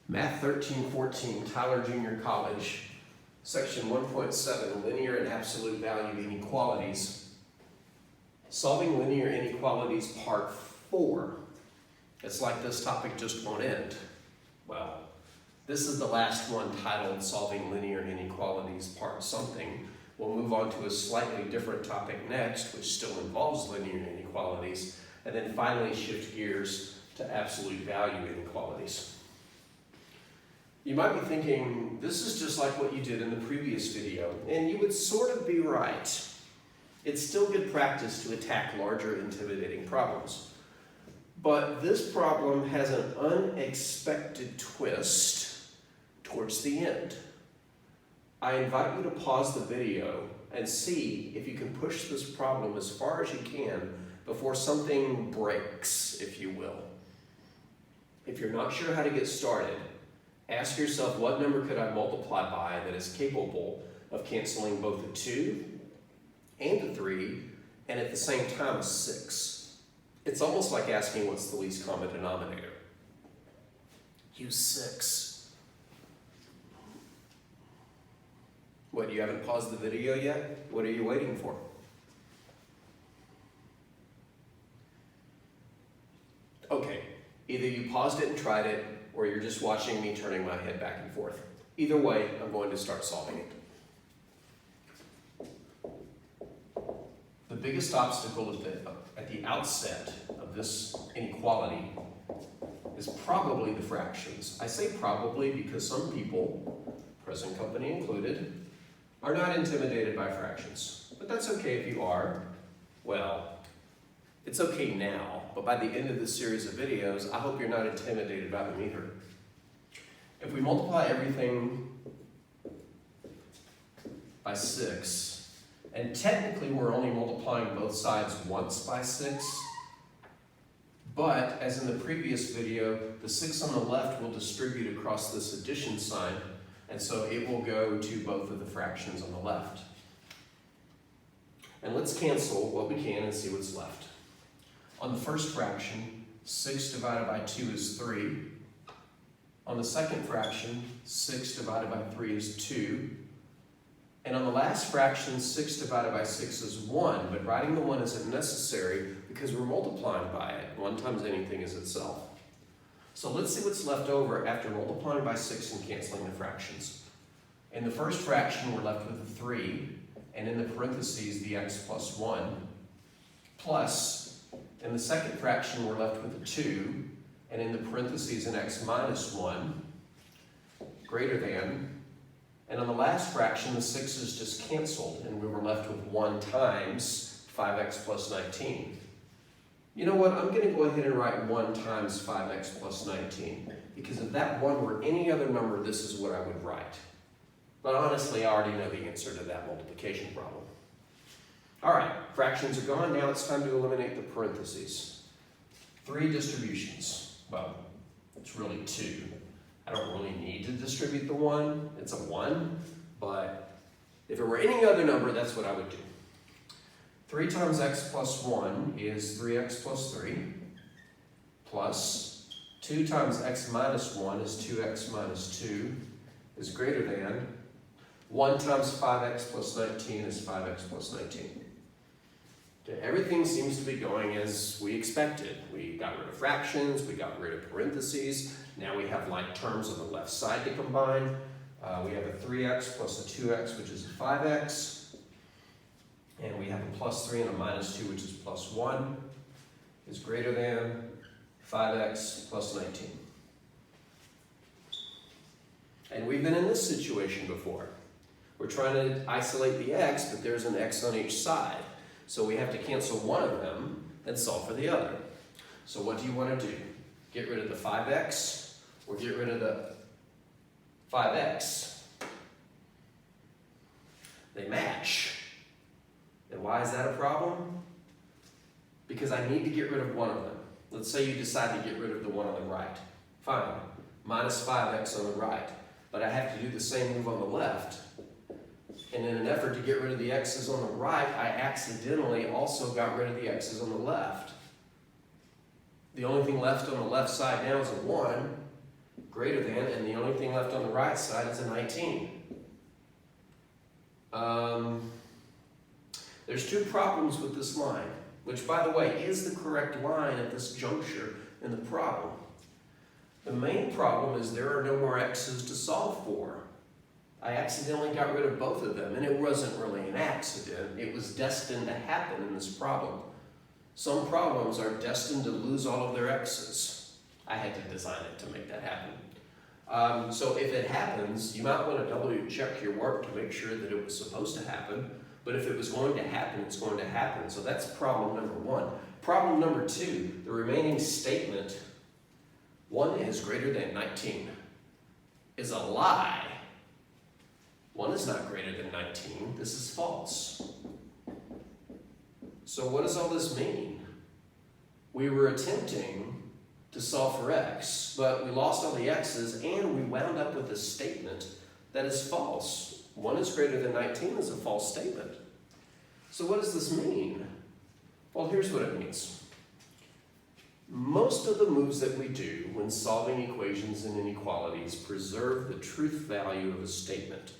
Math 1314, Tyler Junior College, Section 1.7, Linear and Absolute Value Inequalities. Solving linear inequalities, part 4. It's like this topic just won't end. Well, this is the last one titled Solving Linear Inequalities, part something. We'll move on to a slightly different topic next, which still involves linear inequalities, and then finally shift gears to absolute value inequalities. You might be thinking, this is just like what you did in the previous video, and you would sort of be right. It's still good practice to attack larger, intimidating problems. But this problem has an unexpected twist towards the end. I invite you to pause the video and see if you can push this problem as far as you can before something breaks, if you will. If you're not sure how to get started, ask yourself, what number could I multiply by that is capable of canceling both a 2 and a 3 and at the same time a 6? It's almost like asking what's the least common denominator. Use 6. What, you haven't paused the video yet? What are you waiting for? Okay, either you paused it and tried it, or you're just watching me turning my head back and forth. Either way, I'm going to start solving it. The biggest obstacle at the outset of this inequality is probably the fractions. I say probably because some people, present company included, are not intimidated by fractions. But that's okay if you are. Well, it's okay now, but by the end of this series of videos, I hope you're not intimidated by them either. If we multiply everything by 6, and technically we're only multiplying both sides once by 6, but as in the previous video, the 6 on the left will distribute across this addition sign, and so it will go to both of the fractions on the left. And let's cancel what we can and see what's left. On the first fraction, 6 divided by 2 is 3. On the second fraction, 6 divided by 3 is 2. And on the last fraction, 6 divided by 6 is 1, but writing the 1 isn't necessary because we're multiplying by it. 1 times anything is itself. So let's see what's left over after multiplying by 6 and canceling the fractions. In the first fraction, we're left with a 3, and in the parentheses, the x plus 1, plus in the second fraction, we're left with a 2, and in the parentheses, an x minus 1, greater than. And on the last fraction, the 6 is just canceled, and we were left with 1 times 5x plus 19. You know what? I'm going to go ahead and write 1 times 5x plus 19, because if that 1 were any other number, this is what I would write. But honestly, I already know the answer to that multiplication problem. All right, fractions are gone. Now it's time to eliminate the parentheses. 3 distributions. Well, it's really 2. I don't really need to distribute the 1. It's a 1, but if it were any other number, that's what I would do. 3 times x plus 1 is 3x plus 3, plus 2 times x minus 1 is 2x minus 2 is greater than 1 times 5x plus 19 is 5x plus 19. Okay, everything seems to be going as we expected. We got rid of fractions, we got rid of parentheses. Now we have like terms on the left side to combine. We have a 3x plus a 2x, which is a 5x. And we have a plus 3 and a minus 2, which is plus 1, is greater than 5x plus 19. And we've been in this situation before. We're trying to isolate the x, but there's an x on each side. So we have to cancel one of them and solve for the other. So what do you want to do? Get rid of the 5x or get rid of the 5x? They match. And why is that a problem? Because I need to get rid of one of them. Let's say you decide to get rid of the one on the right. Fine, minus 5x on the right. But I have to do the same move on the left. And in an effort to get rid of the x's on the right, I accidentally also got rid of the x's on the left. The only thing left on the left side now is a 1, greater than, and the only thing left on the right side is a 19. There's two problems with this line, which, by the way, is the correct line at this juncture in the problem. The main problem is there are no more x's to solve for. I accidentally got rid of both of them, and it wasn't really an accident. It was destined to happen in this problem. Some problems are destined to lose all of their x's. I had to design it to make that happen. So if it happens, you might want to double check your work to make sure that it was supposed to happen. But if it was going to happen, it's going to happen. So that's problem number one. Problem number two, the remaining statement, 1 is greater than 19, is a lie. 1 is not greater than 19. This is false. So what does all this mean? We were attempting to solve for x, but we lost all the x's and we wound up with a statement that is false. 1 is greater than 19 is a false statement. So what does this mean? Well, here's what it means. Most of the moves that we do when solving equations and inequalities preserve the truth value of a statement.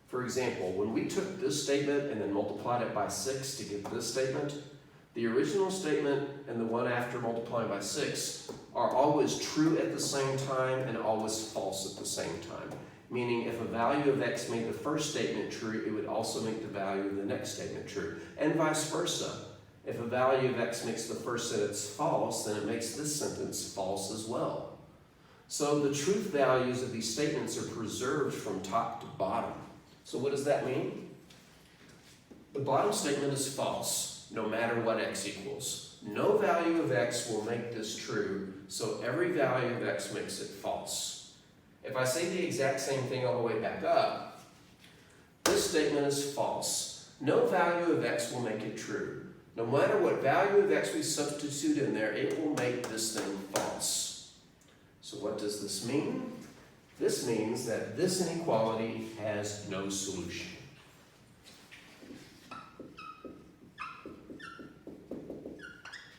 For example, when we took this statement and then multiplied it by 6 to get this statement, the original statement and the one after multiplying by 6 are always true at the same time and always false at the same time. Meaning if a value of x made the first statement true, it would also make the value of the next statement true. And vice versa. If a value of x makes the first sentence false, then it makes this sentence false as well. So the truth values of these statements are preserved from top to bottom. So what does that mean? The bottom statement is false, no matter what x equals. No value of x will make this true, so every value of x makes it false. If I say the exact same thing all the way back up, this statement is false. No value of x will make it true. No matter what value of x we substitute in there, it will make this thing false. So what does this mean? This means that this inequality has no solution.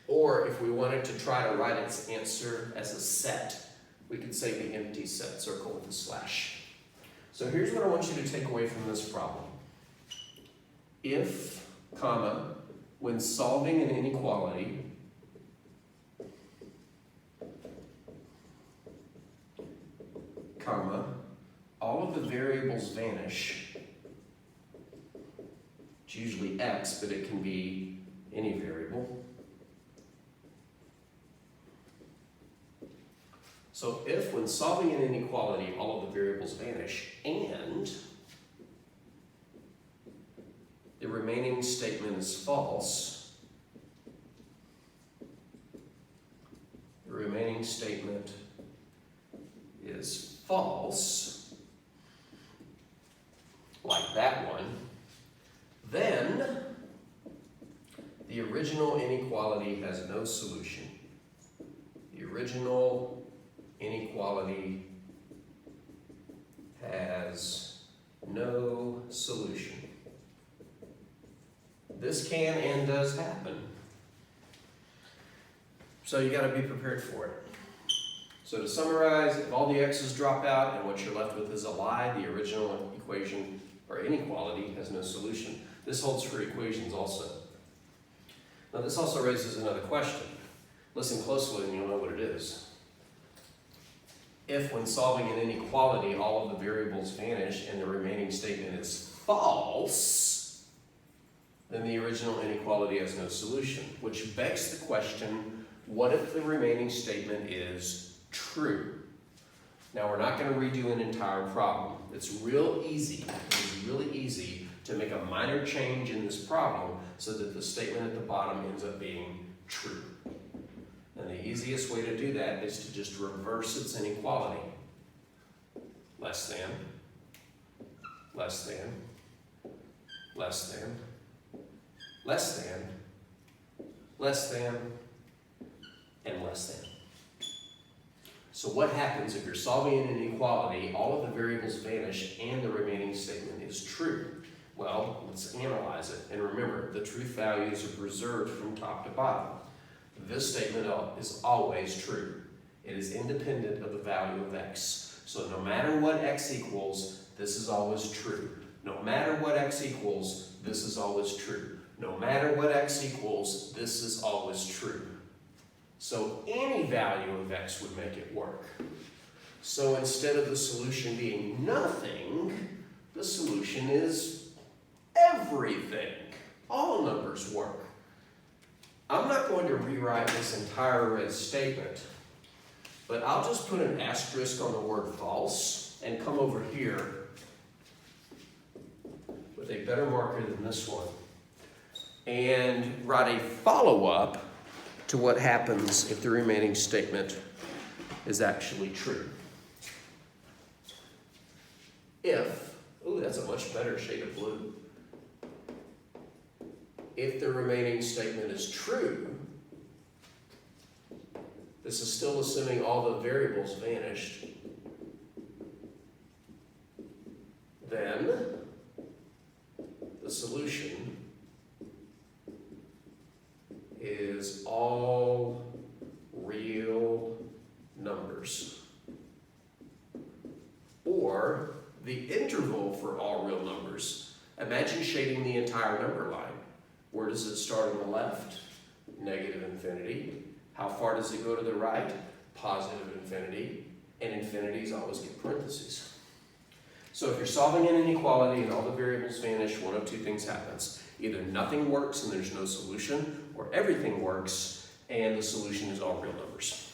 Or if we wanted to try to write its answer as a set, we could say the empty set, circle with a slash. So here's what I want you to take away from this problem. If, comma, when solving an inequality, comma, all of the variables vanish. It's usually x, but it can be any variable. So if, when solving an inequality, all of the variables vanish, and the remaining statement is false, the remaining statement is false, like that one, then the original inequality has no solution. The original inequality has no solution. This can and does happen. So you got to be prepared for it. So to summarize, if all the x's drop out and what you're left with is a lie, the original equation or inequality has no solution. This holds for equations also. Now this also raises another question. Listen closely and you'll know what it is. If, when solving an inequality, all of the variables vanish and the remaining statement is false, then the original inequality has no solution, which begs the question, what if the remaining statement is true? Now, we're not going to redo an entire problem. It's real easy. It's really easy to make a minor change in this problem so that the statement at the bottom ends up being true. And the easiest way to do that is to just reverse its inequality. Less than, less than, less than, less than, less than, and less than. So what happens if you're solving an inequality, all of the variables vanish, and the remaining statement is true? Well, let's analyze it. And remember, the truth values are preserved from top to bottom. This statement is always true. It is independent of the value of x. So no matter what x equals, this is always true. No matter what x equals, this is always true. No matter what x equals, this is always true. So any value of x would make it work. So instead of the solution being nothing, the solution is everything. All numbers work. I'm not going to rewrite this entire red statement, but I'll just put an asterisk on the word false and come over here with a better marker than this one and write a follow-up to what happens if the remaining statement is actually true. If, ooh, that's a much better shade of blue. If the remaining statement is true, this is still assuming all the variables vanished, then the solution is all real numbers. Or the interval for all real numbers. Imagine shading the entire number line. Where does it start on the left? Negative infinity. How far does it go to the right? Positive infinity. And infinities always get parentheses. So if you're solving an inequality and all the variables vanish, one of two things happens. Either nothing works and there's no solution, or everything works and the solution is all real numbers.